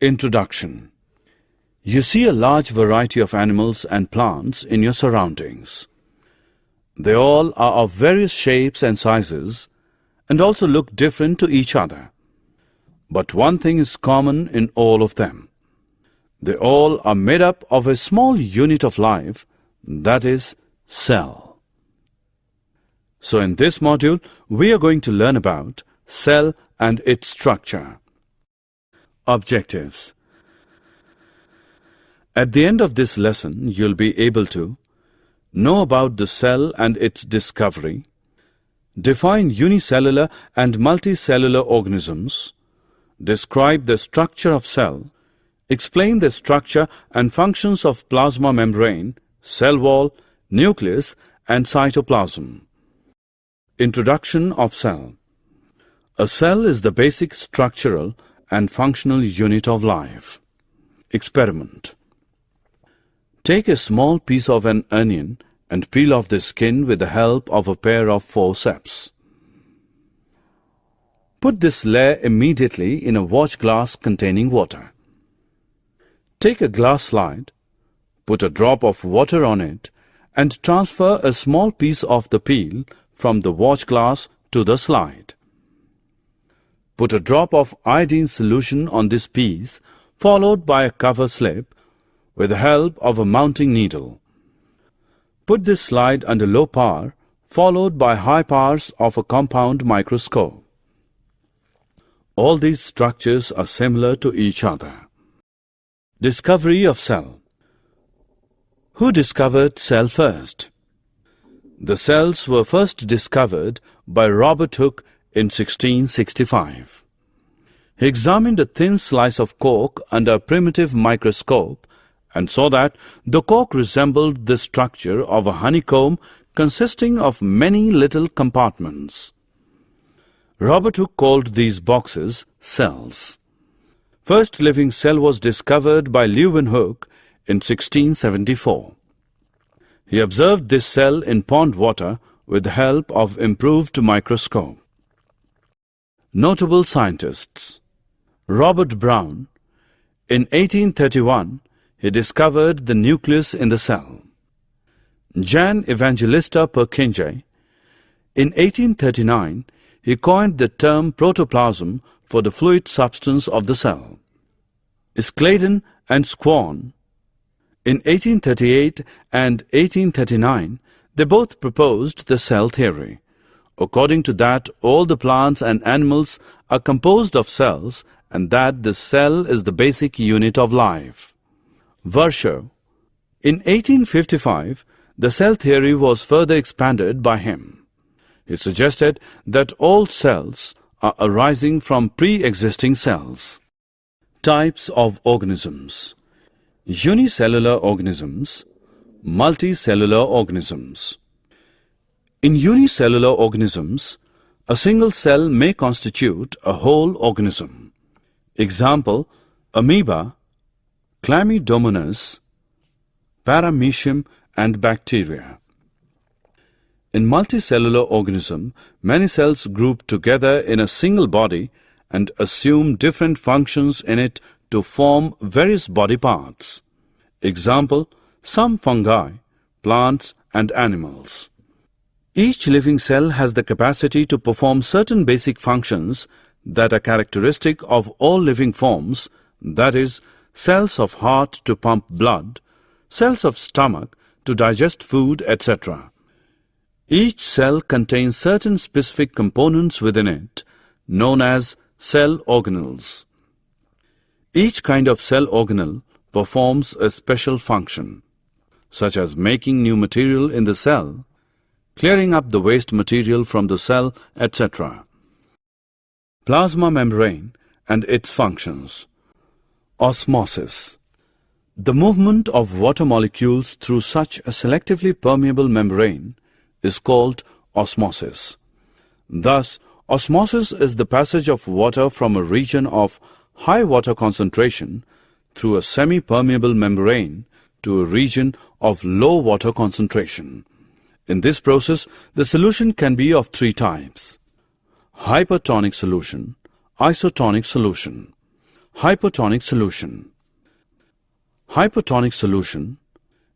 Introduction. You see a large variety of animals and plants in your surroundings. They all are of various shapes and sizes and also look different to each other. But one thing is common in all of them. They all are made up of a small unit of life, that is, cell. So in this module, we are going to learn about cell and its structure. Objectives. At the end of this lesson, you'll be able to know about the cell and its discovery, define unicellular and multicellular organisms, describe the structure of cell, explain the structure and functions of plasma membrane, cell wall, nucleus, and cytoplasm. Introduction of cell. A cell is the basic structural and functional unit of life. Experiment. Take a small piece of an onion and peel off the skin with the help of a pair of forceps. Put this layer immediately in a watch glass containing water. Take a glass slide, put a drop of water on it, and transfer a small piece of the peel from the watch glass to the slide. Put a drop of iodine solution on this piece, followed by a cover slip with the help of a mounting needle. Put this slide under low power, followed by high powers of a compound microscope. All these structures are similar to each other. Discovery of cell. Who discovered cell first? The cells were first discovered by Robert Hooke in 1665. He examined a thin slice of cork under a primitive microscope and saw that the cork resembled the structure of a honeycomb consisting of many little compartments. Robert Hooke called these boxes cells. First living cell was discovered by Leeuwenhoek in 1674. He observed this cell in pond water with the help of improved microscope. Notable scientists. Robert Brown. In 1831, he discovered the nucleus in the cell. Jan Evangelista Purkinje. In 1839, he coined the term protoplasm for the fluid substance of the cell. Scladen and Squan. In 1838 and 1839, they both proposed the cell theory. According to that, all the plants and animals are composed of cells and that the cell is the basic unit of life. Virchow. In 1855, the cell theory was further expanded by him. He suggested that all cells are arising from pre-existing cells. Types of organisms. Unicellular organisms, multicellular organisms. In unicellular organisms, a single cell may constitute a whole organism. Example, amoeba, Chlamydomonas, Paramecium, and bacteria. In multicellular organism, many cells group together in a single body and assume different functions in it to form various body parts. Example, some fungi, plants, and animals. Each living cell has the capacity to perform certain basic functions that are characteristic of all living forms, that is, cells of heart to pump blood, cells of stomach to digest food, etc. Each cell contains certain specific components within it, known as cell organelles. Each kind of cell organelle performs a special function, such as making new material in the cell, clearing up the waste material from the cell, etc. Plasma membrane and its functions. Osmosis. The movement of water molecules through such a selectively permeable membrane is called osmosis. Thus, osmosis is the passage of water from a region of high water concentration through a semi-permeable membrane to a region of low water concentration. In this process, the solution can be of three types: hypertonic solution, isotonic solution. Hypertonic solution. Hypertonic solution.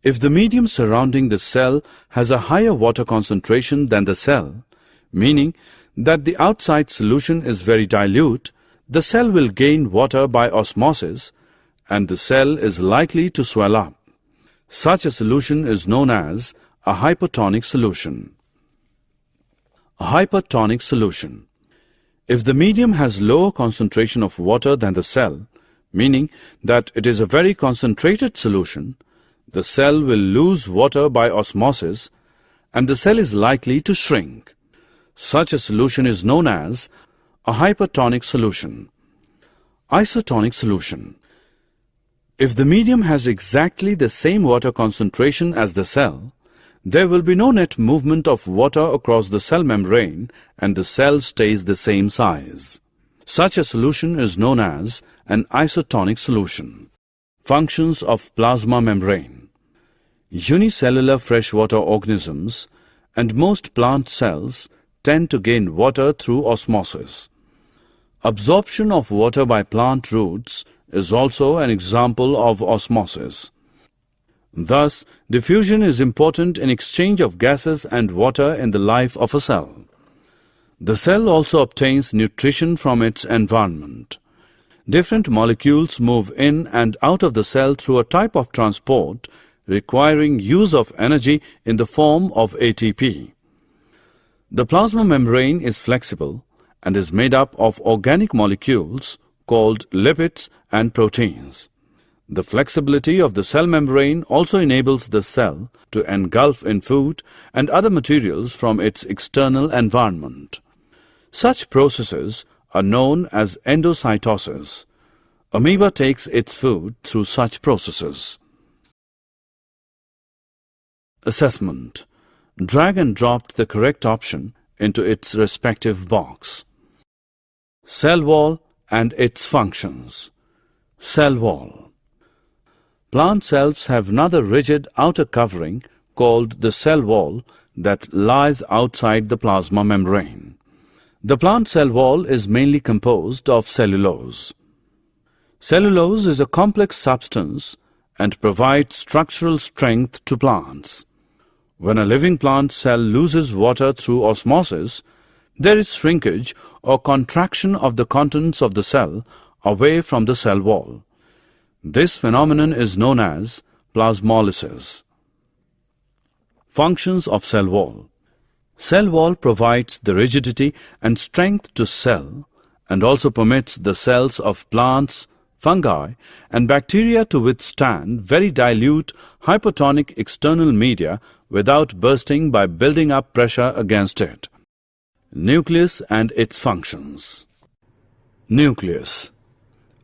If the medium surrounding the cell has a higher water concentration than the cell, meaning that the outside solution is very dilute, the cell will gain water by osmosis and the cell is likely to swell up. Such a solution is known as a hypertonic solution. A hypertonic solution. If the medium has lower concentration of water than the cell, meaning that it is a very concentrated solution, the cell will lose water by osmosis and the cell is likely to shrink. Such a solution is known as a hypertonic solution. Isotonic solution. If the medium has exactly the same water concentration as the cell, there will be no net movement of water across the cell membrane and the cell stays the same size. Such a solution is known as an isotonic solution. Functions of plasma membrane. Unicellular freshwater organisms and most plant cells tend to gain water through osmosis. Absorption of water by plant roots is also an example of osmosis. Thus, diffusion is important in exchange of gases and water in the life of a cell. The cell also obtains nutrition from its environment. Different molecules move in and out of the cell through a type of transport requiring use of energy in the form of ATP. The plasma membrane is flexible and is made up of organic molecules called lipids and proteins. The flexibility of the cell membrane also enables the cell to engulf in food and other materials from its external environment. Such processes are known as endocytosis. Amoeba takes its food through such processes. Assessment. Drag and drop the correct option into its respective box. Cell wall and its functions. Cell wall. Plant cells have another rigid outer covering called the cell wall that lies outside the plasma membrane. The plant cell wall is mainly composed of cellulose. Cellulose is a complex substance and provides structural strength to plants. When a living plant cell loses water through osmosis, there is shrinkage or contraction of the contents of the cell away from the cell wall. This phenomenon is known as plasmolysis. Functions of cell wall. Cell wall provides the rigidity and strength to cell and also permits the cells of plants, fungi and bacteria to withstand very dilute hypertonic external media without bursting by building up pressure against it. Nucleus and its functions. Nucleus.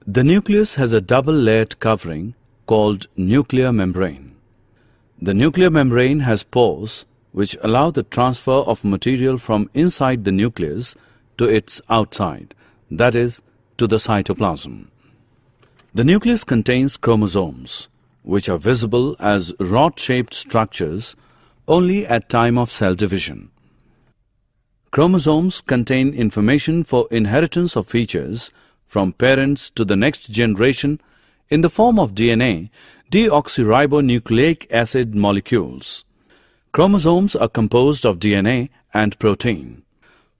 The nucleus has a double-layered covering called nuclear membrane. The nuclear membrane has pores which allow the transfer of material from inside the nucleus to its outside, that is, to the cytoplasm. The nucleus contains chromosomes, which are visible as rod-shaped structures only at time of cell division. Chromosomes contain information for inheritance of features from parents to the next generation in the form of DNA, deoxyribonucleic acid molecules. Chromosomes are composed of DNA and protein.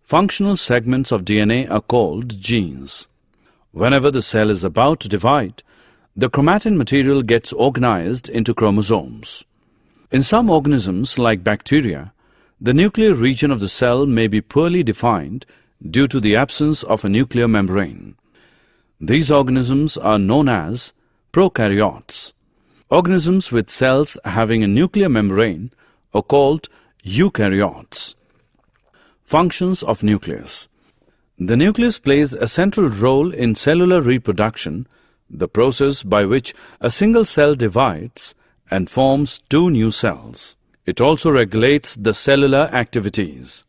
Functional segments of DNA are called genes. Whenever the cell is about to divide, the chromatin material gets organized into chromosomes. In some organisms like bacteria, the nuclear region of the cell may be poorly defined due to the absence of a nuclear membrane. These organisms are known as prokaryotes. Organisms with cells having a nuclear membrane are called eukaryotes. Functions of nucleus. The nucleus plays a central role in cellular reproduction, the process by which a single cell divides and forms two new cells. It also regulates the cellular activities.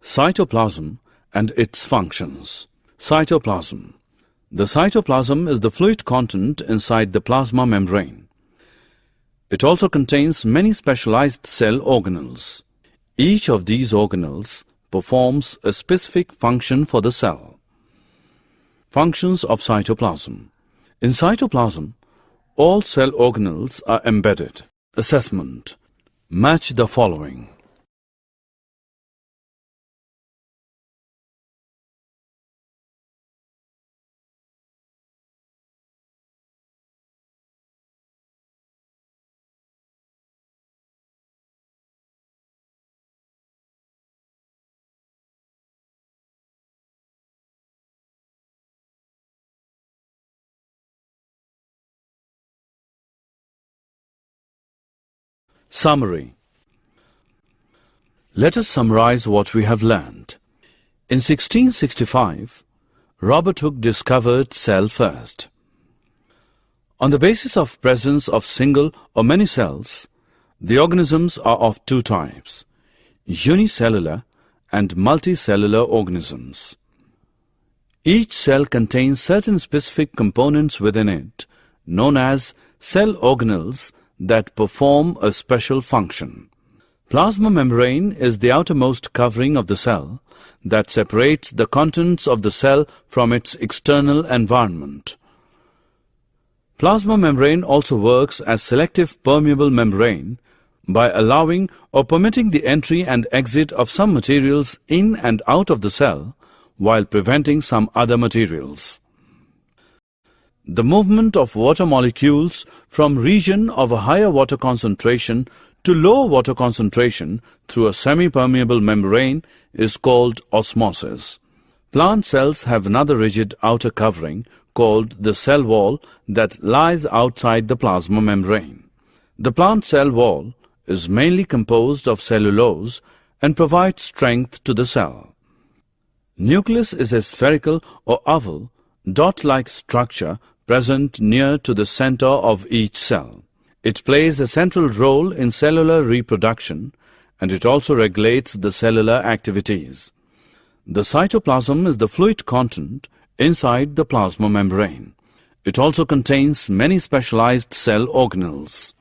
Cytoplasm and its functions. Cytoplasm. The cytoplasm is the fluid content inside the plasma membrane. It also contains many specialized cell organelles. Each of these organelles performs a specific function for the cell. Functions of cytoplasm. In cytoplasm, all cell organelles are embedded. Assessment. Match the following. Summary. Let us summarize what we have learned. In 1665, Robert Hooke discovered cell first. On the basis of presence of single or many cells, the organisms are of two types, unicellular and multicellular organisms. Each cell contains certain specific components within it, known as cell organelles, that perform a special function. Plasma membrane is the outermost covering of the cell that separates the contents of the cell from its external environment. Plasma membrane also works as selective permeable membrane by allowing or permitting the entry and exit of some materials in and out of the cell while preventing some other materials. The movement of water molecules from region of a higher water concentration to lower water concentration through a semi-permeable membrane is called osmosis. Plant cells have another rigid outer covering called the cell wall that lies outside the plasma membrane. The plant cell wall is mainly composed of cellulose and provides strength to the cell. Nucleus is a spherical or oval, dot-like structure present near to the center of each cell. It plays a central role in cellular reproduction, and it also regulates the cellular activities. The cytoplasm is the fluid content inside the plasma membrane. It also contains many specialized cell organelles.